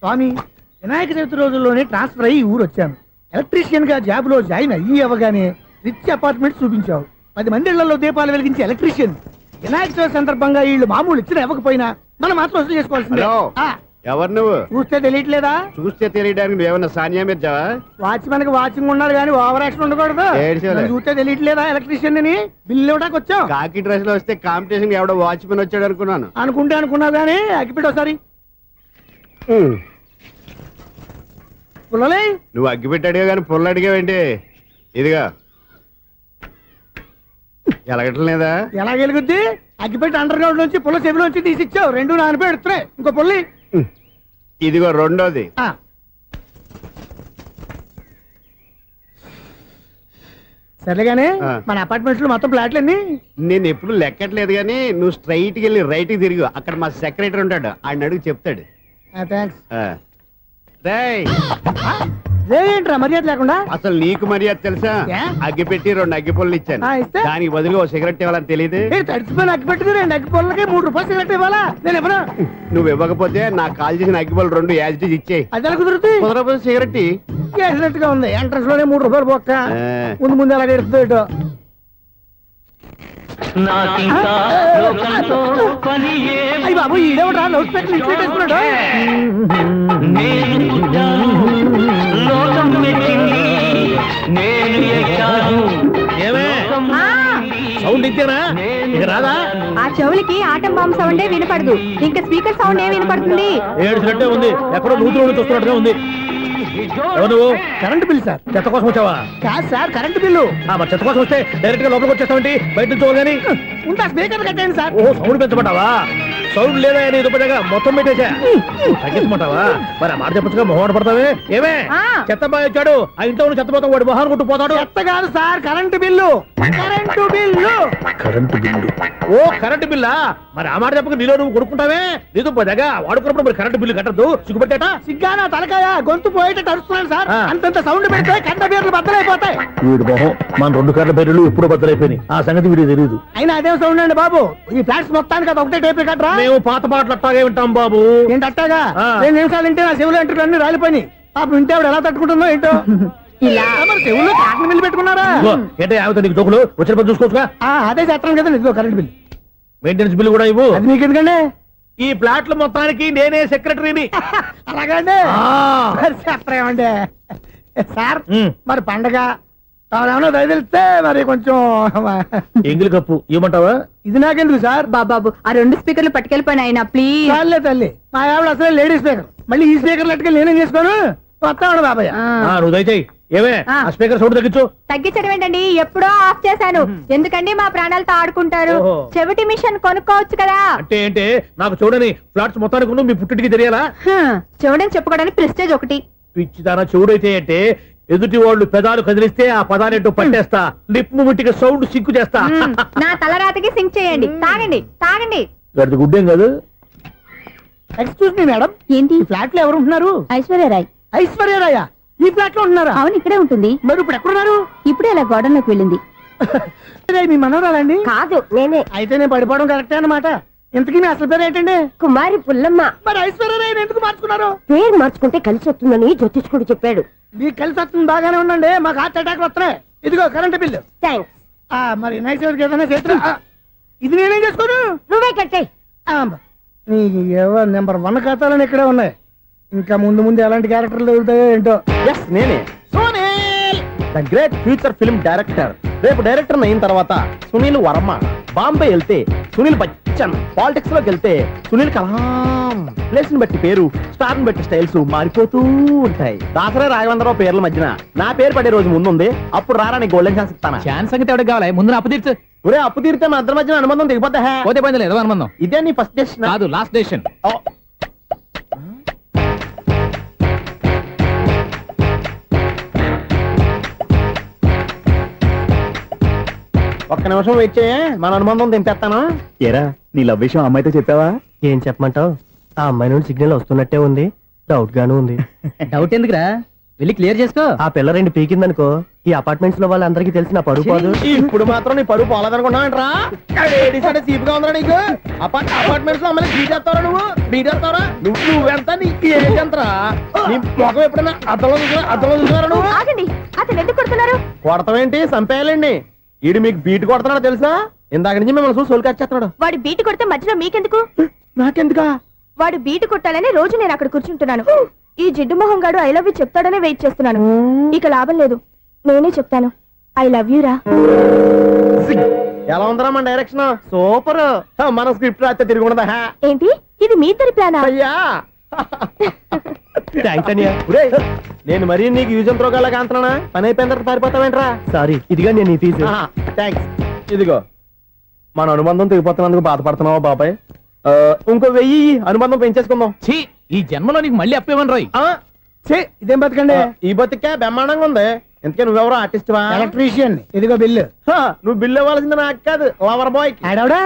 స్వామి, వినాయక చవితి రోజుల్లోనే ట్రాన్స్ఫర్ అయ్యి ఊరు వచ్చాను. ఎలక్ట్రీషియన్ గా జాబ్ లో జాయిన్ అయ్యి అవ్వగానే రిచ్ అపార్ట్మెంట్ చూపించావు. 10 మంది ఇళ్లలో దీపాలు వెలిగించే ఎలక్ట్రీషియన్. వినాయక చవితి సందర్భంగా వీళ్ళు మామూలు ఇచ్చిన ఇవ్వకపోయినా మనం మాత్రం వసూలు చేసుకోవాల్సిందే. ఎవరు నువ్వు? చూస్తే తెలియట్లేదా? చూస్తే తెలియడానికి నువ్వేమన్నా సానియా మీర్జావా? వాచ్మెన్ కి వాచింగ్ ఉండాలి కానీ ఓవర్ యాక్షన్ ఉండకూడదు. చూస్తే తెలియట్లేదా ఎలక్ట్రీషియన్ అని? బిల్లు ఇవ్వడానికి వచ్చాం. కాకి డ్రెస్ లో వస్తే కాంపిటీషన్ ఎవడో వాచ్మెన్ వచ్చాడు అనుకున్నాను. అనుకున్నావు కానీ అగ్గిపెట్టి ఒకసారి పుల్లలే. నువ్వు అగ్గిపెట్టి అడిగా కానీ పుల్ల అడిగావేంటి? ఇదిగా ఎలగట్లేదా? ఎలా వెలుగుద్ది? అగ్గిపెట్టి అండర్ గ్రౌండ్ నుంచి పుల్ల చెవిలోంచి తీసిచ్చావు. 2 నానపై ఎడుతున్నాయి. ఇంకో పుల్లి ఇదిగో రెండోది. సరేగానే మన అపార్ట్మెంట్స్ లో మొత్తం ఫ్లాట్లు అన్ని నేను ఎప్పుడు లెక్కట్లేదు కానీ నువ్వు స్ట్రైట్ కి వెళ్ళి రైట్ కి తిరిగి అక్కడ మా సెక్రటరీ ఉంటాడు, ఆయన అడుగు చెప్తాడు. ఏంట్రా మర్యాద లేకుండా? అసలు నీకు మర్యాద తెలుసా? అగ్గి పెట్టి 2 అగ్గి పొల్లు ఇచ్చాను, దానికి బదులుగా ఓ సిగరెట్ ఇవ్వాలని తెలియదు. తడిచిపోయిన అగ్గి పెట్టుకు 2 అగ్గి పొల్లకి 3 రూపాయలు సిగరెట్ ఇవ్వాలా? నేను ఇవ్వను. నువ్వు ఇవ్వకపోతే నాకు కాల్ చేసిన అగ్గి పొల్లు 2 యాజిటీస్ ఇచ్చేయి. అది ఎలా కుదురుతుంది? కుదరపోతే సిగరెట్ వేసినట్టుగా ఉంది. ఎంట్రన్స్ లోనే 3 రూపాయలు పోక్క. ముందు అలా ఎడుతుంది. అయ్యి బాబు, ఈడేవడా లౌడ్ స్పీకర్ ఇన్స్టేట్ చేసుకున్నాడు? సౌండ్ ఇంతేనా? ఇక రాదా? ఆ చెవులకి ఆటం బాంబు సౌండే వినపడదు, ఇంకా స్పీకర్ సౌండ్ ఏ వినపడుతుంది? ఏడ్చినట్టే ఉంది, ఎక్కడో నూతులు చూస్తున్నట్టుగా ఉంది. నువ్వు కరెంట్ బిల్ సార్. చెత్త కోసం వచ్చావా? కాదు సార్, కరెంట్ బిల్లు. మరి చెత్త కోసం వస్తే డైరెక్ట్ గా లోపలికి వచ్చేస్తావంటి? బయట నుంచి కానీ ఉంటా. స్పీకర్ కట్టండి సార్. ఓ సౌండ్ పెంచమంటావా? సౌండ్ లేదా అని దుప్పగా మొత్తం పెట్టేసా. తగ్గించమంటావా? మరి ఆ మాట చెప్పచ్చుగా మొహం పడతావే. ఏమే చెత్త బాగా వచ్చాడు, ఆ ఇంట్లో ఉన్న చెత్త పోతాం, వాడు మొహాన్ని కొట్టు పోతాడు. చెత్త కాదు sir, current bill. Current bill. Current bill. ఓ కరెంటు బిల్లా? మరి ఆ మాట చెప్పక నీలో నువ్వు కొడుకుంటావే. నీతో పోదాగా వాడుకున్నప్పుడు మరి కరెంటు బిల్లు కట్టద్దు. సిగ్గుపెట్టేట? సిగ్గానా తలకాయ? గొంతు పోయేటట్టు అరుస్తున్నాను సార్. అంతంత సౌండ్ పెడితే కరెంట్ బిల్లు బద్దలైపోతాయి. వీడు మొహం మన 2 కరెంట్ బిల్లులు ఎప్పుడు బద్దలైపోయినాయి. ఆ సంగతి వీడికి తెలియదు. అయినా అదే సౌండ్ అండి బాబు. ఈ ఫ్లాట్స్ మొత్తానికి అది ఒకటే టైప్ కట్టరా? మేము పాత పాటలు అట్టాగే వింటాం బాబు. ఏంటి అట్టాగా? 2 నిమిషాలు వింటే నా చెవులు ఎంటర్ అన్ని రాలిపోయి. పాపం వింటే ఆవిడ ఎలా తట్టుకుంటుందో ఏంటో. ఇలా మరి చెవుల్లో కాటన్ బిల్లు పెట్టుకున్నారా? ఏంటే ఆవిడ నీకు జోకులు వచ్చిన పని చూసుకోవచ్చుగా. అదే చేస్తాను కదా. ఇదిగో కరెంట్ బిల్. మెయింటెనెన్స్ బిల్లు కూడా ఇవ్వు. అది మీకు ఎందుకండి? ఈ ప్లాట్ల మొత్తానికి నేనే సెక్రటరీని. అలాగండి. చెప్పరేమండి సార్. మరి పండగ ఏమన్నా దయదలిస్తే మరి కొంచెం ఎంగిలి కప్పు ఇవ్వమంటావా? ఇది నాకెందుకు సార్? బాబాబు, ఆ 2 స్పీకర్లు పట్టుకెళ్ళిపోయిన ఆయన ప్లీజ్. చాలే తల్లి, మా ఆవిడ అసలు లేడీ స్పీకర్. మళ్ళీ ఈ స్పీకర్లు అట్టుకెళ్ళి నేనేం చేసుకోను? వస్తాడు బాబాయ్. నువ్వు దయచేయి. ఏమే ఆ స్పీకర్ సౌండ్ తగ్గించు. తగ్గించడం ఏంటండి? ఎప్పుడో ఆఫ్ చేశాను. ఎందుకండి మా ప్రాణాలతో ఆడుకుంటారు? చెవిటి మిషన్ కొనుక్కోవచ్చు కదా. అంటే ఏంటే నాకు చూడని ఫ్లాట్స్ మొత్తానికి మీ పుట్టింటికి తెలియాలా? చెవుడని చెప్పుకోవడానికి ప్రెస్టేజ్ ఒకటి. పిచ్చిదానా చెవుడైతే అంటే ఎదుటి వాళ్ళు పెదాలు కదిలిస్తే ఆ పదాలేంటో పట్టేస్తా. లిప్ ముట్టికి సౌండ్ సింకు చేస్తా. నా తలరాతకి సింక్ చేయండి. తాగండి తాగండి. గడిది గుడ్డేం కాదు. ఎక్స్క్యూజ్ మీ మేడం, ఏంటి? ఫ్లాట్ లో ఎవరు ఉంటున్నారు? ఐశ్వర్యరాయ్. ఐశ్వర్యరాయ ఈ ఫ్లాట్ లో ఉంటున్నారా? అవును, ఇక్కడే ఉంటుంది. మరి ఇప్పుడు ఎక్కడున్నారు? ఇప్పుడే అలా గోడంలోకి వెళ్ళింది. మీ మనవరాలండి? కాదు, నేనే. అయితే నేను పడిపోవడం కరెక్టే అన్నమాట. ఇంతకీ మీ అసలు పేరు ఏంటండి? కుమారి పుల్లమ్మ. మరి ఐశ్వర్యరాయని ఎందుకు మార్చుకున్నారు? పేరు మార్చుకుంటే కలిసి వస్తుందని జ్యోతిష్కుడు చెప్పాడు. మీకు కలిసి వస్తుంది, బాగానే ఉండండి. మాకు హార్ట్ అటాక్ వస్తున్నాయి. ఇదిగో కరెంట్ బిల్లు. థ్యాంక్స్. మరి నైట్ ఏదైనా చేతులు ఇది నేనేం చేసుకోను? నువ్వే కట్టాయి. నెంబర్ 1 ఖాతాలని ఇక్కడే ఉన్నాయి. ఇంకా ముందు ముందు ఎలాంటి క్యారెక్టర్లు దొరుకుతాయో ఏంటో. నేనే Sunil, the great future film director. రేపు డైరెక్టర్ అయిన తర్వాత సునీల్ వర్మ. బాంబే వెళ్తే సునీల్ బచ్చన్. పాలిటిక్స్ లోకి వెళ్తే సునీల్ కలాం. ప్లేస్ ని బట్టి పేరు, స్టార్ ని బట్టి స్టైల్స్ మారిపోతూ ఉంటాయి. దాసరే రాఘవేంద్రరావు పేర్ల మధ్యన నా పేరు పడే రోజు ముందుంది. అప్పుడు రారా నీ గోల్డెన్ ఛాన్స్ ఇస్తాను. ఛాన్స్ సంగతి ఎవరికి కావాలి? ముందు అప్పు తీర్చు. ఒరే అప్పు తీరితే మా ఇద్దరి మధ్యన అనుబంధం దిగిపోతా. పోతే పోయింది లేదు అనుబంధం. ఇదే నీ ఫస్ట్ డెసిషన్ కాదు, లాస్ట్ డెసిషన్. ఒక్క నిమిషం వెయిట్ చేయ, మన అనుబంధం దింపేస్తాను. ఏరా నీ లవ్ విషయం అమ్మాయితో చెప్పావా? ఏం చెప్పమంటావు? ఆ అమ్మాయి నుండి సిగ్నల్ వస్తున్నట్టే ఉంది. డౌట్ గాను ఉంది. డౌట్ ఎందుకురా, వెళ్ళి క్లియర్ చేసుకో. ఆ పిల్ల 2 పీకిందనుకో ఈ అపార్ట్మెంట్స్ లో వాళ్ళందరికీ తెలిసిన పరుగు పోదు. ఇప్పుడు మాత్రం నీ పరుగు పోలేదనుకున్నావంటరా? సీపుగా ఉందా నీకు? అపార్ట్మెంట్స్ లో అమ్మని బీటేస్తావరా నువ్వు? నువ్వెంత నీకు ఏంటంతరా? నీ మొఖం ఎప్పుడైనా అర్థంలో చూసారా నువ్వు? ఆగండి, అతను ఎందుకు కొడుతున్నారు? కొడతావేంటి? చంపేయాలండి. ఈడు మీకు బీట్ కొడుతున్నాడు తెలుసా? ఇందాక నుంచి మిమ్మల్ని చూసి సోల్కొచ్చేస్తున్నాడు. వాడు బీటు కొడితే మధ్యలో మీకెందుకు? నాకెందుకా? వాడు బీటు కొట్టాలని రోజు నేను అక్కడ కూర్చుంటున్నాను. ఈ జిడ్డు మొహం గాడు ఐ లవ్ యూ చెప్తాడనే వెయిట్ చేస్తున్నాను. ఇక లాభం లేదు, నేనే చెప్తాను ఐ లవ్ యూ రా. ఎలా ఉందరా మన డైరెక్షన్? సూపర్. మన స్క్రిప్ట్ రాస్తే తిరిగి ఉండదా? ఏంటి ఇది మీ ఇద్దరి ప్లానా? అయ్యా నేను మరీ నీకు యూజ్ అండ్ త్రోగాలా కాంతనా? పని అయిపోయిన తర్వాత పారిపోతావేంట్రా? సారీ, ఇదిగా నేను థ్యాంక్స్. ఇదిగో మన అనుబంధం తెగిపోతున్నందుకు బాధపడుతున్నావా బాబాయ్? ఇంకో 1000 అనుబంధం పెంచేసుకుందాం. ఛీ, ఈ జన్మలో నీకు మళ్ళీ అప్పేమని రాయి. ఇదేం బతకండి? ఈ బతికే బ్రహ్మాండంగా ఉంది. ఎందుకే నువ్వెవరో ఆర్టిస్ట్ వా? ఎలక్ట్రీషియన్. ఇదిగో బిల్లు. నువ్వు బిల్లు ఇవ్వాల్సింది నాకు కాదు, లవర్ బాయ్. ఆడవడా?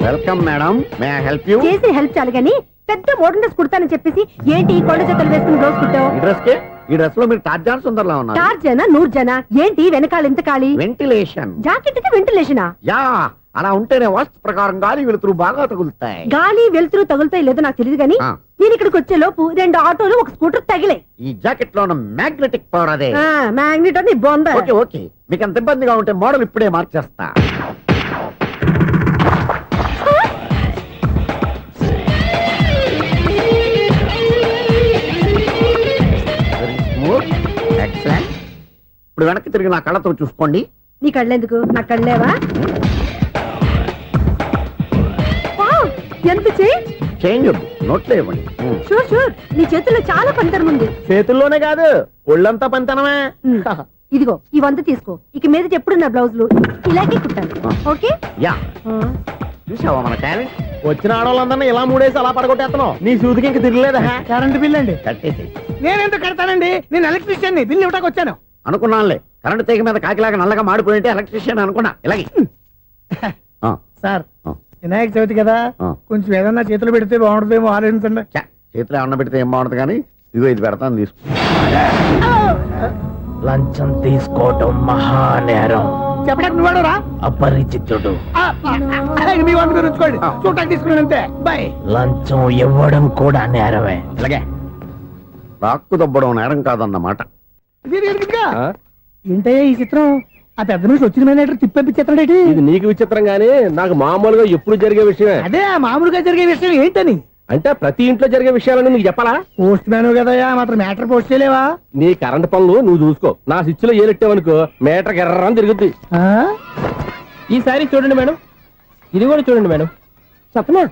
Welcome madam, may I help you? చేసి హెల్ప్ చాలు గాని పెద్ద మోడల్ డ్రెస్ కుడతానని చెప్పేసి ఏంటి కొండ జతలు వేసుకుని బ్లౌజ్ కుట్టావు? ఈ డ్రెస్ లో మీరు టార్జాన్ సుందర్లా ఉన్నారు. 4 జన 100 జన ఏంటి వెనకాల ఇంత ఖాళీ? వెంటిలేషన్. జాకెట్ కి వెంటిలేషనా? యా, అలా ఉంటేనే వాస్తు ప్రకారం గాలి వెలుతురు బాగా తగులుతాయి. గాలి వెలుతురు తగులుతాయి లేదో నాకు తెలియదు గాని నేను ఇక్కడికి వచ్చే లోపు 2 ఆటోలు ఒక స్కూటర్ తగిలే. ఈ జాకెట్ లో ఉన్న మ్యాగ్నెటిక్ పవర్ అదే. మ్యాగ్నెట్ అని బొంద. ఓకే, మీకు అంత ఇబ్బందిగా ఉంటే మోడల్ ఇప్పుడే మార్చేస్తా. ఎక్సలెంట్. ఇప్పుడు వెనక్కి తిరిగి నా కళ్ళతో చూసుకోండి. నీ కళ్ళెందుకు? నా కళ్ళేవా? ఎంత చేంజ్ నోట్లో ఇవ్వండి. షూర్ షూర్, నీ చేతుల్లో చాలా పనితనం ఉంది. చేతుల్లోనే కాదు, ఒళ్ళంతా పంతనమే. ఇదిగో ఈ 100 తీసుకో. ఇక మీద ఎప్పుడు నా బ్లౌజులు ఇలాగే కుట్టాను. ఓకే? యా, చూసావా మన టాలెంట్? వచ్చిన ఆడవాళ్ళందరినీ ఇలా మూడేసి అలా పడగొట్టేస్తున్నావు. నీ సూదికి ఇంక తిరగలేదా? కరెంట్ బిల్ అండి. కట్టేసి. నేనెందుకు కడతానండి? నేను ఎలక్ట్రీషియన్ ని. బిల్లు ఇవ్వడానికి వచ్చాను. అనుకున్నానులే, కరెంట్ తీగ మీద కాకిలాగా నల్లగా మాడిపోయింటే ఎలక్ట్రీషియన్ అనుకున్నా. ఇలాగే సార్, వినాయక చవితి కదా, కొంచెం ఏదన్నా చేతులు పెడితే బాగుంటుందేమో ఆలోచించండి. చేతిలో అన్న పెడితే ఏం బాగుంటుంది కానీ ఇదిగో ఇది పెడతాను, తీసుకో. లంచం తీసుకోవటం మహానేరం. చెప్పడానికి నువ్వాడురా? అపరిచితుడు. మీ వంట మీరు ఉంచుకోండి, చూడటానికి తీసుకున్నాను అంతే. బాయ్. లంచం ఇవ్వడం కూడా నేరమే. ఇలాగే రాక్కు దబ్బడం నేరం కాదన్నమాట. ఏంటయ్యా ఈ చిత్రం? ఆ పెద్ద నుంచి వచ్చిన మేనేటర్ తిప్పించేస్తాడేటి? ఇది నీకు విచిత్రం గానీ నాకు మామూలుగా ఎప్పుడు జరిగే విషయమే. అదే మామూలుగా జరిగే విషయం ఏంటని? అంటే ప్రతి ఇంట్లో జరిగే విషయాలని నీకు చెప్పాలా? పోస్ట్ మ్యాన్ కదయ్యా, మాత్రం మ్యాటర్ పోస్ట్ చేయలేవా? నీ కరెంట్ పనులు నువ్వు చూసుకో. నా స్విచ్ లో ఏలెట్టావనుకో మీటర్ ఎర్రని తిరుగుద్ది. ఈసారి చూడండి మేడం, ఇది కూడా చూడండి మేడం. చెప్పనా?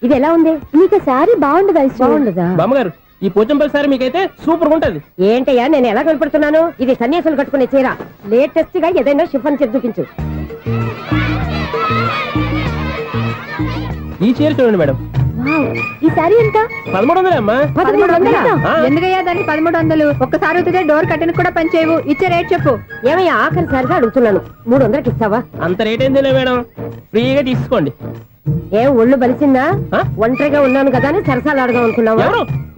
ఇది ఎలా ఉంది? నీకు సారీ బాగుండదా? బాగుండదా? బామ్మగారు, ఈ పోచంపల్లి సారీ మీకైతే సూపర్ ఉంటది. ఏంటయ్యా నేను ఎలా కనపడుతున్నాను? ఇది సన్యాసులు కట్టుకునే చీర. లేటెస్ట్ గా ఏదైనా షిఫన్ చేసి చూపించు. ఈ చీర చూడండి మేడం. ఈ సారీ ఎంత? 1300 అమ్మా. 1300? ఎందుకయ్యా దాన్ని 1300? ఒక్కసారి అవుతుందే డోర్ కట్టను కూడా పనిచేయవు. ఇచ్చే రేట్ చెప్పు. ఏమయ్యా ఆఖరిసారిగా అడుగుతున్నాను, 300కి ఇస్తావా? అంత రేట్ ఏందిలే మేడం, ఫ్రీగా తీసుకోండి. ఏం ఒళ్ళు బలిసిందా? ఒంటరిగా ఉన్నాను కదా అని సరసాలు అడదాం అనుకున్నావా?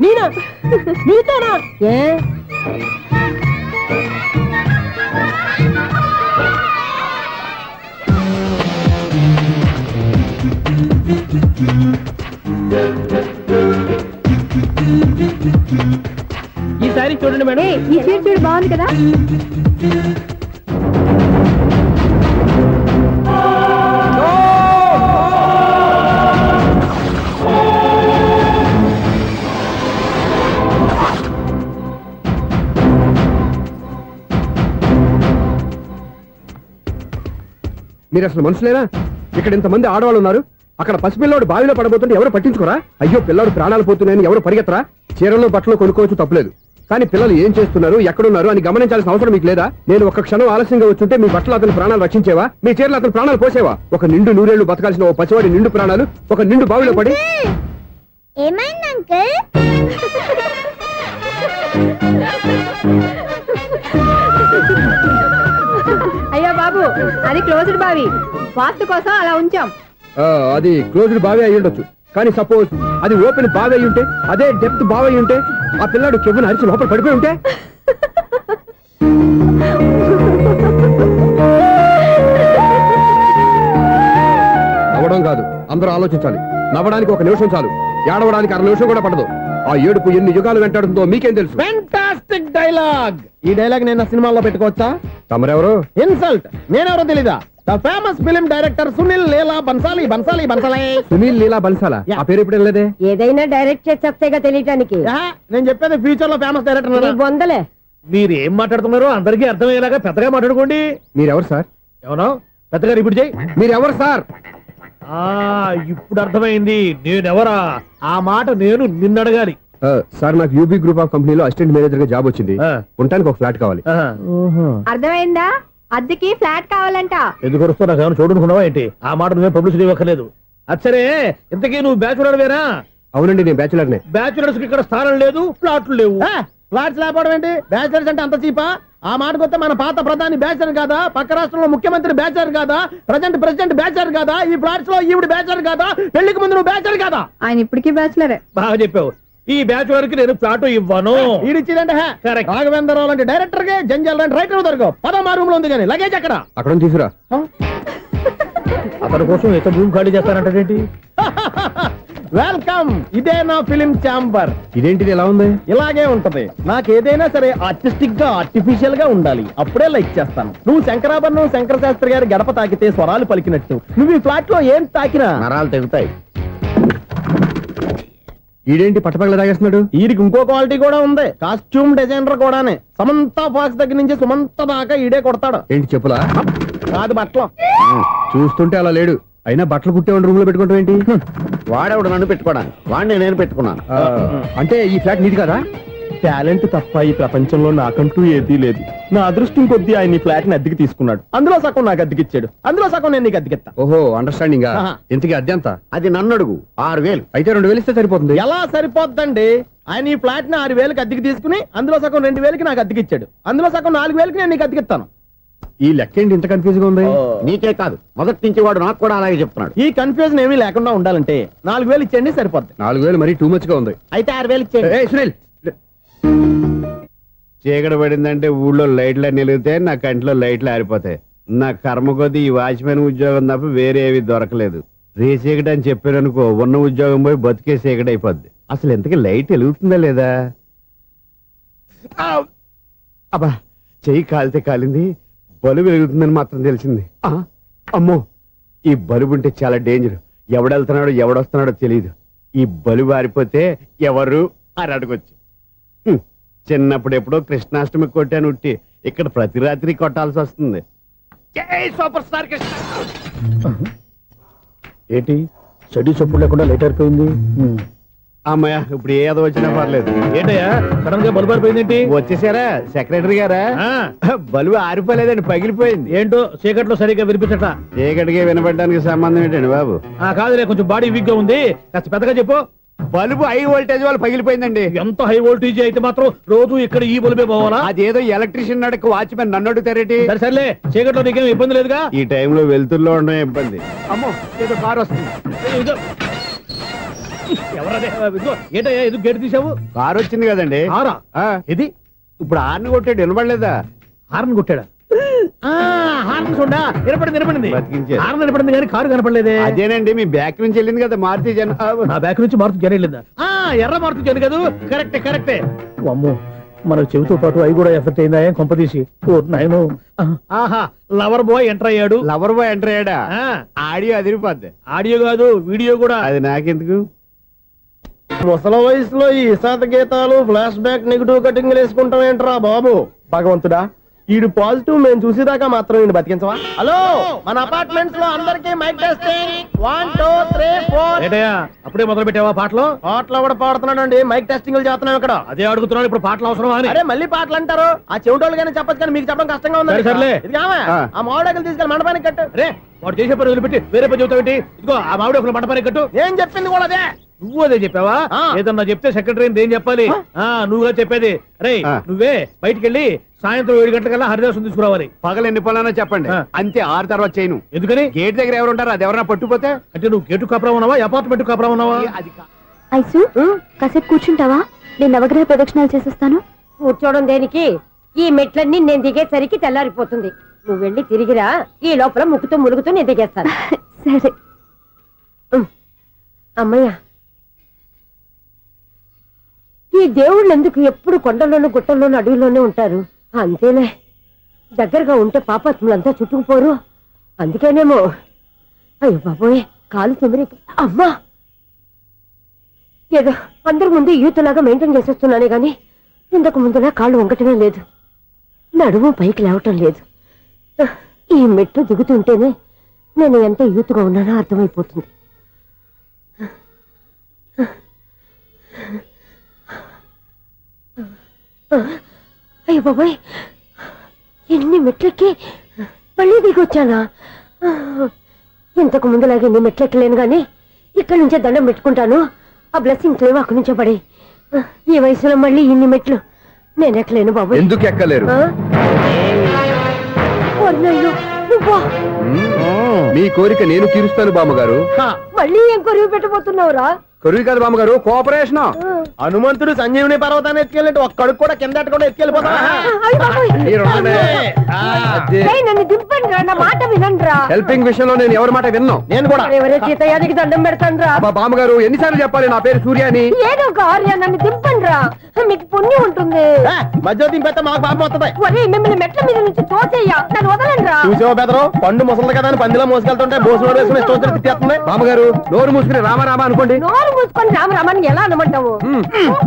నేనా? నీతోనా? ఏ ఈ సారీ చూడండి మేడం. ఈ చీర చూడు, బాగుంది కదా? మీరు అసలు మనుషులేనా? ఇక్కడ ఇంతమంది ఆడవాళ్ళు ఉన్నారు, అక్కడ పసిపిల్లాడు బావిలో పడబోతుంటే ఎవరు పట్టించుకోరా? అయ్యో పిల్లాడు ప్రాణాలు పోతున్నాయని ఎవరు పరిగెత్తరా? చీరల్లో బట్టలు కొనుక్కోవచ్చు, తప్పలేదు. కానీ పిల్లలు ఏం చేస్తున్నారు, ఎక్కడున్నారు అని గమనించాల్సిన అవసరం మీకు లేదా? నేను ఒక్క క్షణం ఆలస్యంగా వచ్చుంటే మీ బట్టలు అతని ప్రాణాలు రక్షించేవా? మీ చీరలు అతని ప్రాణాలు పోసేవా? ఒక నిండు 100 ఏళ్లు బతకాల్సిన ఓ పసివాడి నిండు ప్రాణాలు ఒక నిండు బావిలో పడి. ఏమైంది అంకుల్? అయ్యో బాబు, అది క్లోజ్డ్ బావి, వాస్తు కోసం అలా ఉంచాం. అది క్లోజ్డ్ బావి అయి ఉండొచ్చు, కానీ సపోజ్ అది ఓపెన్ బావి అయి ఉంటే, అదే డెప్త్ బావి అయి ఉంటే, ఆ పిల్లాడు కెవ్వును అరిచి లోపల పడిపోయి ఉంటే. నవ్వడం కాదు, అందరూ ఆలోచించాలి. నవ్వడానికి 1 నిమిషం చాలు, ఏడవడానికి 1/2 నిమిషం కూడా పడదు. ఆ ఏడుపు ఎన్ని యుగాలు వెంటాడుతుందో మీకేం తెలుసు? Fantastic dialogue. ఈ డైలాగ్ నేను సినిమాలో పెట్టుకోవచ్చా? తమరెవరు? ఇన్సల్ట్. నేనెవరో తెలీదా? The famous film director Sunil Leela Bhansali. Bhansali Bhansali Sunil Leela బన్సాలా? ఆ పేరు ఇప్పుడు లేదే. ఏదైనా డైరెక్ట్ చేసేస్తేగా తెలియటానికి. నేను చెప్పేది ఫ్యూచర్ లో ఫేమస్ డైరెక్టర్. బొందలే. మీరు ఏం మాట్లాడుతున్నారో అందరికీ అర్థమయ్యేలాగా పెద్దగా మాట్లాడుకోండి. మీరెవరు సార్? ఎవరో పెద్దగా రిపీట్ చేయి. మీరెవరు సార్? ఇప్పుడు అర్థమైంది నేనెవరా. ఆ మాట నేను నిన్ను అడగాలి. సార్, నాకు యూబీ గ్రూప్ ఆఫ్ కంపెనీలో అసిస్టెంట్ మేనేజర్ గా జాబ్ వచ్చింది. ఉండటానికి ఒక ఫ్లాట్ కావాలి. అర్థమైందా? అద్దెకి ఫ్లాట్ కావాలంట. ఎందుకు వస్తున్నా నాకు ఏమైనా చూడనుకున్నావా ఏంటి? ఆ మాట నువ్వే పబ్లిసిటీ ఇవ్వక్కర్లేదు. అచ్చరే, ఇంతకీ నువ్వు బ్యాచులర్ వేరా? అవునండి, నేను బ్యాచులర్నే. బ్యాచులర్స్ కి ఇక్కడ స్థానం లేదు, ఫ్లాట్లు లేవు. ఫ్లాట్స్ లేకపోవడం ఏంటి? బ్యాచిలర్స్ అంటే అంత చీపా? ఆ మాటకొస్తే మన పాత ప్రధాని బ్యాచర్ కాదా? పక్క రాష్ట్రంలో ముఖ్యమంత్రి బ్యాచర్ కాదా? ప్రెసిడెంట్ బ్యాచర్ కాదా? ఈ ఫ్లాట్స్ లో ఈవిడ బ్యాచర్ కాదా? పెళ్లికి ముందు నువ్వు బ్యాచర్ కాదా? ఆయన ఇప్పటికీ బ్యాచులరే. బాగా చెప్పావు. ఈ బ్యాచులర్ కి నేను ఫ్లాట్ ఇవ్వను. ఈడిచ్చిందంటే Correct. రాఘవేంద్రరావు లాంటి డైరెక్టర్ కి జంజల్ లాంటి రైటర్ దొరకవు. పదమా రూమ్ లో ఉంది కానీ లగేజ్ అక్కడ. అక్కడ తీసుకురా. అతని కోసం ఎంత భూమి ఖాళీ చేస్తానంటే వెల్కమ్. ఇదే నా ఫిలిం ఛాంబర్. ఇదేంటిది ఎలా ఉంది? ఇలాగే ఉంటది. నాకు ఏదైనా సరే ఆర్టిస్టిక్ గా ఆర్టిఫిషియల్ గా ఉండాలి, అప్పుడే లైక్ చేస్తాను. నువ్వు శంకరాభరణం శంకర శాస్త్రి గారి గడప తాకితే స్వరాలు పలికినట్టు నువ్వు ఈ ఫ్లాట్ లో ఏం తాకినా నరాలు తెగుతాయి. ఈడేంటి పట్టపగల తాగేస్తున్నాడు? వీరికి ఇంకో క్వాలిటీ కూడా ఉంది. కాస్ట్యూమ్ డిజైనర్ కూడానే. సమంత ఫాక్స్ దగ్గర నుంచి సుమంత దాకా ఈడే కొడతాడు. ఏంటి చెప్పులా? కాదు బట్టలు. చూస్తుంటే అలా లేడు. అయినా బట్టలు కుట్టేవాడి రూమ్ లో పెట్టుకుంటాం ఏంటి? వాడేవాడు నన్ను పెట్టుకోవడానికి, వాడిని నేను పెట్టుకున్నాను. అంటే ఈ ఫ్లాట్ నీది కదా? టాలెంట్ తప్ప ఈ ప్రపంచంలో నాకంటూ ఏదీ లేదు. నా అదృష్టం కొద్దీ ఆయన ఈ ఫ్లాట్ ని అద్దెకి తీసుకున్నాడు. అందులో సగం నాకు అద్దెకిచ్చాడు, అందులో సగం నేను నీకు అద్దెకిస్తా. ఓహో, అండర్స్టాండింగ్. ఆహా. ఇంతకీ అద్దె ఎంత? అది నన్ను అడుగు. 6,000. అయితే 2,000 ఇస్తే సరిపోతుంది. ఎలా సరిపోద్దండి? ఆయన ఈ ఫ్లాట్ ని 6,000కి అద్దెకి తీసుకుని అందులో సగం 2,000కి నాకు అద్దెకిచ్చాడు, అందులో సగం 4,000కి నేను నీకు అద్దెకిస్తాను. ఈ లెక్క ఏంటి ఇంత కన్ఫ్యూజ్ గా ఉంది? నీకే కాదు, మొదటి నుంచి వాడు నాకు కూడా అలాగే చెప్తున్నాడు. ఈ కన్ఫ్యూజన్ ఏమీ లేకుండా ఉండాలంటే 4,000 ఇచ్చేయండి, సరిపోద్ది. 4,000 మరీ టూ మచ్ గా ఉంది. అయితే 6,000 ఇచ్చేయండి. ఏయ్, సునీల్. చీకటి పడిందంటే ఊళ్ళో లైట్లు నిలిగితే నా కంటిలో లైట్లు ఆరిపోతాయి. నా కర్మ కొద్దీ ఈ వాచ్మెన్ ఉద్యోగం తప్ప వేరే ఏవి దొరకలేదు. రేచీకటి అని చెప్పారనుకో, ఉన్న ఉద్యోగం పోయి బతికే చీకటి అయిపోద్ది. అసలు ఎంతకీ లైట్ వెలుగుతుందా లేదా? అబ్బా, చెయ్యి కాలితే కాలింది, బలుబు వెలుగుతుందని మాత్రం తెలిసింది. అమ్మో, ఈ బలుబు ఉంటే చాలా డేంజర్. ఎవడెళ్తున్నాడో ఎవడొస్తున్నాడో తెలియదు. ఈ బలుబు ఆరిపోతే ఎవరు అని అడగొచ్చు. చిన్నప్పుడు ఎప్పుడో కృష్ణాష్టమి కొట్టాను ఉట్టి, ఇక్కడ ప్రతి రాత్రి కొట్టాల్సి వస్తుంది. జై సూపర్ స్టార్ కృష్ణ. ఏంటి చెడు చప్పుడు లేకుండా లేట్ అయిపోయింది. అమ్మయ్య, ఇప్పుడు ఏదో వచ్చినా పర్లేదు. ఏంటయ్యా సడన్ గా బల్బు అయిపోయింది? వచ్చేసారా సెక్రటరీ గారా? బలుబు ఆరిపోలేదండి, పగిలిపోయింది. ఏంటో చీకట్లో సరిగ్గా వినిపించట. చీకటికి వినపడడానికి సంబంధం ఏంటండి బాబు? కాదులే, కొంచెం బాడీ వీక్ గా ఉంది, కాస్త పెద్దగా చెప్పు. బల్బు హై వోల్టేజ్ వాళ్ళు పగిలిపోయిందండి. ఎంత హై వోల్టేజ్ అయితే మాత్రం రోజు ఇక్కడ ఈ బల్బే పోవాలా? అదేదో ఎలక్ట్రీషియన్ నడక వాచ్మెన్ నన్ను అడుగుతారేటి? సరే సర్లే, చీకట్లో నీకేం ఇబ్బంది లేదుగా? ఈ టైంలో వెళ్తుల్లో ఉండడం ఇబ్బంది. అమ్మో, ఏదో కారు వస్తుంది. ఎవరదే? ఏంటయ్యా ఎందుకు గేట్ తీసావు? కారు వచ్చింది కదండి. కారా? ఇది ఇప్పుడు హార్న్ కొట్టాడు, వినపడలేదా? హార్న్ కొట్టాడా? హార్న్ చూడా వినపడింది. బతికించాడు. హార్న్ వినపడింది కానీ కారు కనపడలేదే. అదేనండి, మీ బ్యాక్ నుంచి వెళ్ళింది కదా మారుతి జన. నా బ్యాక్ నుంచి మారుతి జన వెళ్ళిందా? ఎర్ర మారుతి జన కదా? కరెక్టే. అమ్మో, మన చెవితో పాటు అవి కూడా ఎఫెక్ట్ అయిందా కొంపదీసి? నాయను. ఆహా, లవర్ బాయ్ ఎంటర్ అయ్యాడు. లవర్ బాయ్ ఎంటర్ అయ్యాడా? ఆడియో అదిరిపోద్ది. ఆడియో కాదు, వీడియో కూడా. అది నాకెందుకు? ముసల వయసులో ఈ ఇసాత గీతాలు, ఫ్లాష్ బ్యాక్, నెగిటివ్ కటింగ్ వేసుకుంటాం ఏంట్రా బాబు? భగవంతుడా, ఈడు పాజిటివ్ మేము చూసేదాకా మాత్రం ఈయన బతికించవా? హలో, మన అపార్ట్మెంట్స్ లో అందరికి మైక్ టెస్టింగ్ 1 2 3 4. ఏంటయ్యా అప్పుడే మొదలు పెట్టావా పాటలు? పాటలు కూడా పాడుతున్నాడు, మైక్ టెస్టింగ్ చేస్తున్నాం ఇక్కడ. అదే అడుగుతున్నాడు, ఇప్పుడు పాటలు అవసరమా అని. అరే మళ్ళీ పాటలు అంటారు, ఆ చెవిటోళ్ళు కానీ చెప్పచ్చు కానీ మీకు చెప్పడం కష్టంగా ఉంది. సర్లే. ఇది కావా? ఆ మామిడాకులు తీసుకెళ్ళి మండపానికి కట్టు. అరే, వాడు చేసే పని వదిలిపెట్టి వేరే పని చెబుతావేంటి? ఇదిగో ఆ మామిడి ఒక మంటపానికి కట్టు. నేను చెప్పింది కూడా అదే. నువ్వు అదే చెప్పావా? ఏదన్నా చెప్తే సెక్రటరీ ఏం చెప్పాలి? నువ్వుగా చెప్పేది. రే, నువ్వే బయటికి వెళ్ళి సాయంత్రం 7 గంటలకల్లా హరిదాసం తీసుకురావాలి. పగలు ఎన్ని పనులన్నా చెప్పండి, అంతే. 6 తర్వాత చేయను. ఎందుకని? గేట్ దగ్గర ఎవరు ఉంటారు? అది ఎవరన్నా పట్టుపోతే? అంటే నువ్వు గేటు కాపురా ఉన్నావా, అపార్ట్మెంట్ కాపురా ఉన్నావా? అది ఐసు కాసేపు కూర్చుంటావా నేను నవగ్రహ ప్రదక్షిణాలు చేసేస్తాను. కూర్చోవడం దేనికి? ఈ మెట్లన్నీ నేను దిగేసరికి తెల్లారిపోతుంది. నువ్వు వెళ్ళి తిరిగిరా, ఈ లోపల ముక్కుతూ ములుగుతూ నేను దిగేస్తాను. సరే. అమ్మయ్య, ఈ దేవుళ్ళు ఎందుకు ఎప్పుడు కొండల్లోనూ గుట్టల్లోనూ అడవిలోనే ఉంటారు? అంతేలే, దగ్గరగా ఉంటే పాపాత్ములంతా చుట్టుకుపోరు. అందుకేనేమో. అయ్యో బాబోయ్, కాలు తొమ్మిది. అమ్మా, ఏదో అందరి ముందు యూత్లాగా మెయింటైన్ చేసేస్తున్నానే గాని ఇంతకు ముందులా కాళ్ళు వంగటమే లేదు, నడుము పైకి లేవటం లేదు. ఈ మెట్లు దిగుతుంటేనే నేను ఎంత యూత్గా ఉన్నానో అర్థమైపోతుంది. అయ్యో బాబాయ్, ఎన్ని మెట్లెక్కి మళ్ళీ దిగొచ్చానా? ఇంతకు ముందులాగే ఎన్ని మెట్లెక్కలేను గాని ఇక్కడి నుంచే దండం పెట్టుకుంటాను. ఆ బ్లెస్సింగ్స్ లేవు అక్కడి నుంచే పడి. ఈ వయసులో మళ్ళీ ఇన్ని మెట్లు నేను ఎక్కలేను బాబు. ఎందుకు ఎక్కలేరు? నువ్వా? మీ కోరిక నేను తీరుస్తాను బామ్మగారు. మళ్ళీ ఏం కొరివి పెట్టబోతున్నావురా? కొరువు కాదు బామ్మగారు, కోఆపరేషన్. హనుమంతుడు సంజీవుని పర్వతాన్ని ఎత్తుకెళ్ళి ఒక్కడికి కూడా కింద ఎట్టకుండా ఎత్తుకెళ్ళిపోతా. నన్ను దింపండి రా, నా మాట వినండి రా. హెల్పింగ్ విషయంలో నేను ఎవరి మాట విన్నాను. నేను కూడా. ఎవరే సీతయ్యానికి దండం పెడతాను రా. మా బామ్మగారు ఎన్నిసార్లు చెప్పాలి నా పేరు సూర్య అని? ఏదో ఒక ఆర్య, నన్ను దింపండి రా, మీకు పుణ్యం ఉంటుంది. మధ్య దింపేస్తే మాకు పాపం వస్తుంది. ఒరే, మిమ్మల్ని మెట్ల మీద నుంచి తోసేయ్యా, నన్ను వదలండి రా. చూసావా బెదరు, పండు ముసలి కదా అని పందిలో మోసుకెళ్తుంటే భోజనం వేసుకుని స్టోచర్ తిట్టేస్తుంది. బామ్మగారు నోరు మూసుకుని రామారామా అనుకోండి. నోరు మూసుకొని రామరామాన్ని ఎలా అనమంటావు?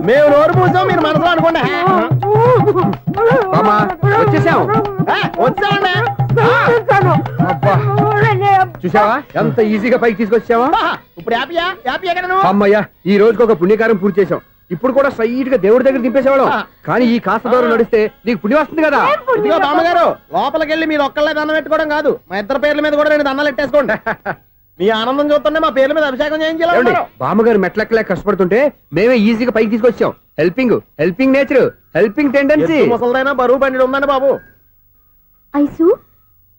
మేము నోరు మూసాం, మీరు మనసులో అనుకోండి. బామ్మ వచ్చేసాం. వచ్చానండి. అబ్బా, చూసావా ఎంత ఈజీగా పైకి తీసుకొచ్చావా? ఇప్పుడు హ్యాపీయా? హ్యాపీయా కదా నువ్వు? అమ్మయ్యా, ఈ రోజుకి ఒక పుణ్యకారం పూర్తి చేసాం. ఇప్పుడు కూడా స్ట్రైట్ గా దేవుడి దగ్గర దింపేసేవాళ్ళం. కానీ ఈ కాస్త దూరం నడిస్తే నీకు పుణ్యం వస్తుంది కదా. ఇదిగో బామ్మగారు, లోపలికి వెళ్ళి మీరు ఒక్కళ్ళే దండం పెట్టుకోవడం కాదు, మా ఇద్దరు పేర్ల మీద కూడా రెండు దండాలు పెట్టేసుకోండి. మీ ఆనందం చూస్తుంటే మా పేర్ల మీద అభిషేకం చేయించాలి. బామ్మగారు మెట్లెక్కలే కష్టపడుతుంటే మేమే ఈజీగా పైకి తీసుకొచ్చాం. Helping nature, helping tendency. ముసలిదైనా బరువు బండి ఉందండి బాబు. ఐసు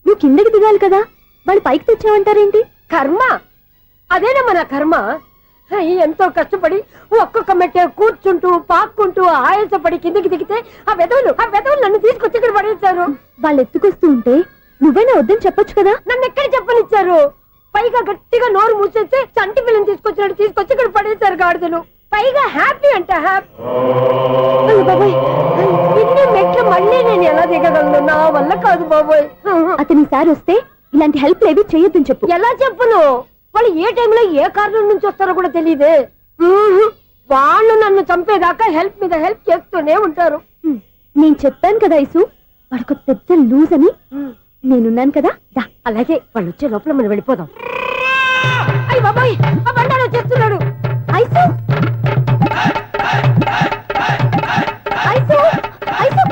నువ్వు కిందకి దిగాలి కదా, వాళ్ళు పైకి తెచ్చావంటారేంటి? కర్మ, అదేనమ్మా నా కర్మ. ఎంతో కష్టపడి ఒక్కొక్క మెట్టే కూర్చుంటూ పాక్కుంటూ ఆయాసపడి కిందికి దిగితే ఆ వెధవులు నన్ను తీసుకొచ్చి ఇక్కడ పడేశారు. వాళ్ళు ఎత్తుకొస్తూ ఉంటే నువ్వేనా వద్దని చెప్పొచ్చు కదా. నన్ను ఎక్కడ చెప్పనిచ్చారు? పైగా గట్టిగా నోరు మూసేస్తే చంటి పిల్లని తీసుకొచ్చి ఇక్కడ పడేశారు గాడిదలు. పైగా హ్యాపీ అంటే హ్యాపీ. బాబోయ్, ఇన్ని మెట్లు మళ్ళీ నేను ఎలా దిగగలను? నా వల్ల కాదు బాబోయ్. అతని సార్ వస్తే ఇలాంటి హెల్ప్ లేవి చేయొద్దని చెప్పు. ఎలా చెప్పును? వాళ్ళు ఏ టైంలో ఏ కారణం నుంచి వస్తారో కూడా తెలియదే. వాళ్ళు నన్ను చంపేదాకా హెల్ప్ మీద హెల్ప్ చేస్తూనే ఉంటారు. నేను చెప్పాను కదా ఐసు, వాడికి పెద్ద లూజ్ అని. నేనున్నాను కదా. అలాగే, వాళ్ళు వచ్చే లోపల మనం వెళ్ళిపోదాం. అయ్య బాబాయ్, ఆ బండారు వచ్చేస్తున్నాడు. ఐసు ఐసు ఐసు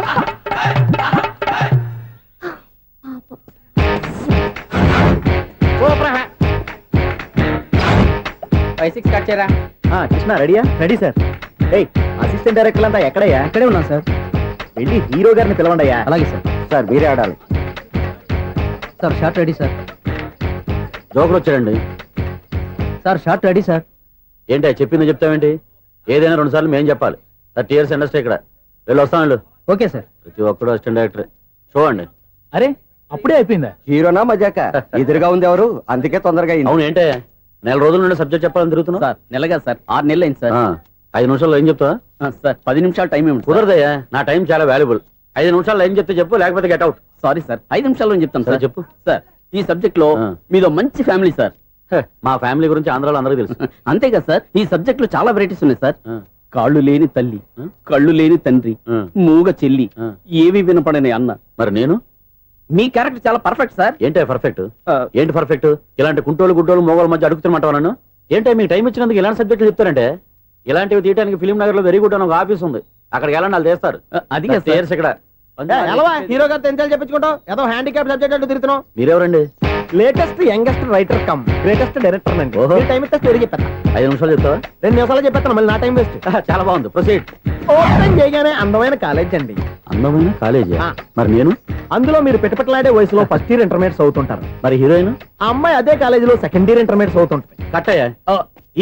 5-6 స్టార్ట్ చేయరా. కృష్ణ రెడీయా? Ready sir. ఏయ్, అసిస్టెంట్ డైరెక్టర్ అంతా ఎక్కడయ్యా? ఇక్కడే ఉన్నాను సార్. వెళ్ళి హీరో గారిని పిలవండి అయ్యా. అలాగే సార్. సార్ మీరే ఆడాలి. Sir shot ready sir. Joker వచ్చాడండి. Sir shot ready sir. ఏంటి చెప్పింది చెప్తావేంటి? ఏదైనా 2 సార్లు మేము చెప్పాలి. 30 years ఇండస్ట్రీ ఇక్కడ. వెళ్ళి వస్తాను. Okay sir. ప్రతి ఒక్కడు అసిస్టెంట్ డైరెక్టర్. చూడండి. అరే, అప్పుడే అయిపోయిందా? హీరోనా మజాక? ఎదురుగా ఉంది ఎవరు, అందుకే తొందరగా అయింది. అవును, ఏంటే 4 రోజుల నుండి సబ్జెక్ట్ చెప్పాలని తిరుగుతున్నా? సార్ నెలగా సార్, 6 నెలలు అయింది సార్. 5 నిమిషాల్లో ఏం చెప్తా సార్? 10 నిమిషాలు టైం ఏమి కుదరదయ్యా, నా టైం చాలా వాల్యుబుల్. 5 నిమిషాల్లో ఏం చెప్తే చెప్పు, లేకపోతే గెట్ అవుట్. సారీ సార్, 5 నిమిషాల్లో చెప్తాను సార్. చెప్పు. సార్, ఈ సబ్జెక్ట్ లో మీదో మంచి ఫ్యామిలీ సార్. మా ఫ్యామిలీ గురించి ఆంధ్రాలో అందరికీ తెలుసు. అంతే కదా సార్, ఈ సబ్జెక్ట్ లో చాలా వెరైటీస్ ఉన్నాయి సార్. కాళ్ళు లేని తల్లి, కళ్ళు లేని తండ్రి, మూగ చెల్లి, ఏవి వినపడని అన్న. మరి నేను? మీ క్యారెక్టర్ చాలా పర్ఫెక్ట్ సార్. ఏంటే పర్ఫెక్ట్? ఏంటి పర్ఫెక్ట్? ఇలాంటి కుంటోళ్ళు గుడ్డోళ్ళు మోగోళ్ళ మధ్య అడుగుతున్నమాట నన్ను. ఏంటంటే మీకు టైం ఇచ్చినందుకు ఇలాంటి సబ్జెక్టులు చెప్తారంటే? ఇలాంటివి తీయడానికి ఫిలిం నగర్ లో వెరీ గుడ్ అని ఒక ఆఫీస్ ఉంది, అక్కడికి వెళ్ళండి, వాళ్ళు చేస్తారు. అది ఇక్కడ హీరో గారు తెంచాలి చెప్పించుకుంటాం, ఏదో హ్యాండిక్యాప్ సబ్జెక్ట్ అంటూ తిరుగుతున్నాం. మీరెవరండి? Latest youngest writer cum greatest director అండి. టైం ఇస్తే స్టోరీ చెప్పేస్తా. 5 నిమిషాలు చెప్తావా? 2 నిమిషాలు చెప్పేస్తాను, మళ్ళీ నా టైం వేస్ట్. చాలా బాగుంది, ప్రొసీడ్. ఓపెన్ చేయగానే అందమైన కాలేజ్ అండి. అందమైన కాలేజీ? మరి నేను? అందులో మీరు పెట్టుపట్లాడే వయసులో ఫస్ట్ ఇయర్ ఇంటర్మీడియట్స్ అవుతుంటారు. మరి హీరోయిన్? ఆ అమ్మాయి అదే కాలేజీలో సెకండ్ ఇయర్ ఇంటర్మీడియట్స్ అవుతుంటుంది. కట్టయ్యా,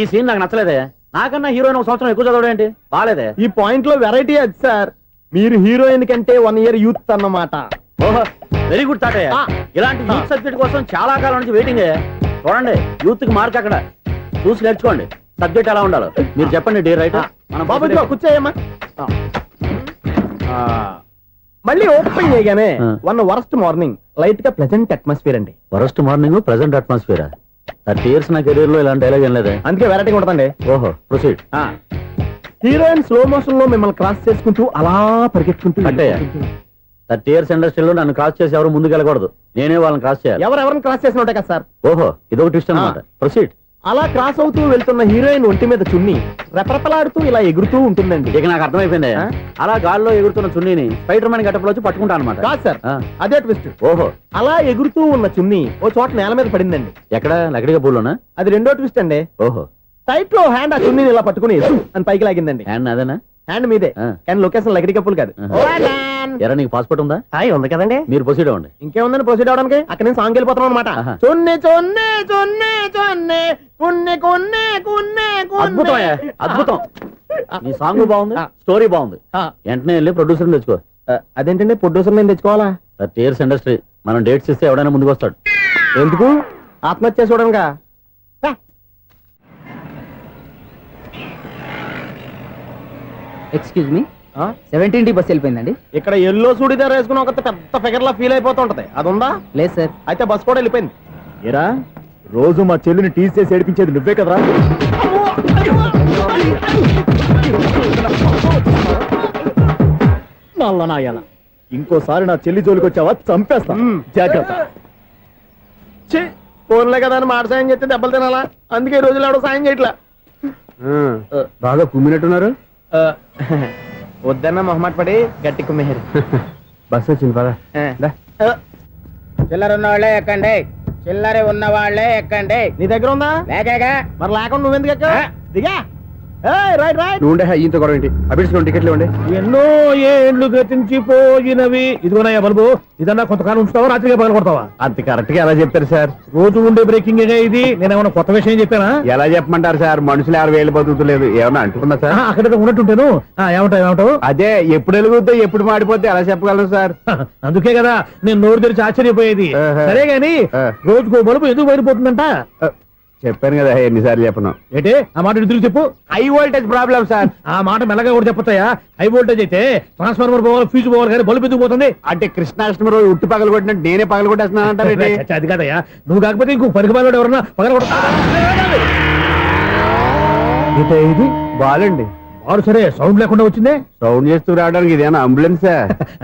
ఈ సీన్ నాకు నచ్చలేదయ్యా. నాకన్నా హీరోయిన్ ఒక సంవత్సరం ఎక్కువ చదవడం ఏంటి బాలేదే. ఈ పాయింట్ లో వెరైటీ అది సార్. మీరు హీరోయిన్ కంటే 1 year యూత్ అన్నమాట. ఓహో వెరీ గుడ్ తాటయ్య. ఆ. ఇలాంటి యూత్ సబ్జెక్ట్ కోసం చాలా కాలం నుంచి వెయిటింగ్. చూడండి యూత్ కి మార్క్ అక్కడ చూసి నేర్చుకోండి. సబ్జెక్ట్ ఎలా ఉండాలో మీరు చెప్పండి డీ రైట్. మనం బాబు ఇదిగో కూర్చోయమ్మా. మళ్ళీ ఓపెన్ చేయగానే ఆ. వరస్ట్ మార్నింగ్ లైట్ గా ప్లెజెంట్ అట్మాస్ఫియర్ అండి. First morning present atmosphere. 30 years నా కెరీర్ లో ఇలాంటి డైలాగ్ ఏం లేదే. అందుకే వెరైటీ ఉంటుందండి. ఓహో ప్రొసీడ్. హీరోయిన్ స్లో మోషన్ లో మిమ్మల్ని క్రాస్ చేసుకుంటూ అలా పరిగెత్తుకుంటూ అట్టయ్య. 30 years ఇండస్ట్రీలో నన్ను క్రాస్ చేసి ఎవరు ముందుకు వెళ్ళకూడదు. నేనే వాళ్ళని క్రాస్ చేయాలి. ఎవరెవరిని క్రాస్ చేసిన ఉంటాయి కదా సార్. ఓహో ఇదొక ట్విస్ట్ అన్నమాట. ప్రొసీడ్. అలా క్రాస్ అవుతూ వెళ్తున్న హీరోయిన్ ఒంటి మీద చున్ని రెపరెపలాడుతూ ఇలా ఎగురుతూ ఉంటుందండి. ఇక నాకు అర్థమైపోయింది. ఆ? అలా గాల్లో ఎగురుతున్న చున్నీని స్పైడర్ మ్యాన్ గట్టపులో వచ్చి పట్టుకుంటా అనమాట. కాదు సార్, ఆ. అదే ట్విస్ట్. ఓహో అలా ఎగురుతూ ఉన్న చున్ని ఓ చోట నేల మీద పడిందండి. ఎక్కడ లకడిగా పూలోనా? అది రెండో ట్విస్ట్ అండి. ఓహో టైట్ లో హ్యాండ్ ఆ చున్నీని ఇలా పట్టుకుని జుమ్ అని పైకి లాగిందండి. హ్యాండ్ అదేనా? హ్యాండ్ మీదే ఆ. కానీ లొకేషన్ లకడి కప్పులు కాదు. ఎరా నీకు పాస్పోర్ట్ ఉందా? హాయ్ ఉంది కదండి. మీరు ప్రొసీడ్ అవ్వండి. ఇంకేముందని ప్రొసీడ్ అవడానికి అక్కడ నేను సాంగ్ వెళ్ళిపోతాం అనమాట. ఆహా. చున్ని చున్ని చున్ని చున్ని కున్ని కున్ని కున్ని అద్భుతం అయ్యా, అద్భుతం. నీ సాంగ్ బాగుంది, స్టోరీ బాగుంది. వెంటనే వెళ్ళి ప్రొడ్యూసర్ తెచ్చుకో. అదేంటండి ప్రొడ్యూసర్ నేను తెచ్చుకోవాలా? 30 years ఇండస్ట్రీ మనం డేట్స్ ఇస్తే ఎవడైనా ముందుకు వస్తాడు. ఎందుకు? ఆత్మహత్య చూడంగా. ఎక్స్క్యూజ్ మీ 17D బస్ వెళ్ళిపోయిందండి. ఇక్కడ ఎల్లో చూడిదార్ వేసుకుని ఒక పెద్ద ఫిగర్ లా ఫీల్ అయిపోతుంటది. అది ఉందా? లేదు సార్. అయితే బస్ కూడా వెళ్ళిపోయింది. ఏరా రోజు మా చెల్లిని టీస్ చేసి ఏడిపించేది నువ్వే కదరా? నాయన ఇంకోసారి నా చెల్లి జోలికి వచ్చావా చంపేస్తా. జాగ్రత్త. ఫోన్లే కదా అని మాట సాయం చేస్తే దెబ్బలు తినాలా? అందుకే ఈ రోజులు ఎవడో సాయం చేయట్లా. బాగా కుమ్మినట్టున్నారు. వద్దన్న మొహమాట పడి గట్టి కుమ్మేరు. బస్సు వచ్చింది పద. చిల్లర ఉన్న వాళ్ళే ఎక్కండి. చిల్లర ఉన్న వాళ్ళే ఎక్కండి. నీ దగ్గర ఉందా? లేకేగా. మరి లేకుండా నువ్వెందుకు ఎక్కావు? దిగా. Right right. నువ్వు ఉండే ఈయంతో గొడవ ఏంటి? అభిడ్స్ టికెట్లు ఇవ్వండి. ఎన్నో ఏండ్లు గతించిపోయినవి. ఇదిగోనయ్యా బల్బు, ఇదన్నా కొంతకాలం ఉంచుతావా రాత్రిగా పగల కొడతావా? అంత కరెక్ట్ గా ఎలా చెప్తారు సార్? రోజు ఉండే బ్రేకింగ్ ఇది. నేనేమన్నా కొత్త విషయం చెప్పానా? ఎలా చెప్పమంటారు సార్? మనుషులు 60,000 బతుకుతలేదు. ఏమన్నా అంటున్నా సార్? అక్కడ ఉన్నట్టుంటాను. ఏమంటావు? అదే ఎప్పుడు వెలుగుద్దో ఎప్పుడు మాడిపోతే ఎలా చెప్పగలను సార్? అందుకే కదా నేను నోరు తెరిచి ఆశ్చర్యపోయేది. ఆహా. సరే గాని ఆ. రోజుకో బలుపు ఎందుకు బయటపోతుందంట? చెప్పాను కదా ఎన్నిసార్లు చెప్పను. ఏంటే ఆ మాట ఎదురు చెప్పు. High voltage problem sir. ఆ మాట మెల్లగా కూడా చెప్పొచ్చాయా? హై వోల్టేజ్ అయితే ట్రాన్స్ఫార్మర్ పోవాలి, ఫ్యూజ్ పోవాలి, కానీ బల్బు ఎందుకు పోతుంది? అంటే కృష్ణాష్టమి రోజు ఉట్టి పగలు కొట్టినట్టు నేనే పగలు కొట్టేస్తున్నాను అంటారు. చచ్చా, అది కాదయ్యా. నువ్వు కాకపోతే ఇంకో పరిగబాలు ఎవరన్నా పగల ఇది బాలండి. వారు సరే సౌండ్ లేకుండా వచ్చిందే. సౌండ్ చేస్తూ రావడానికి ఇదేనా అంబులెన్సా?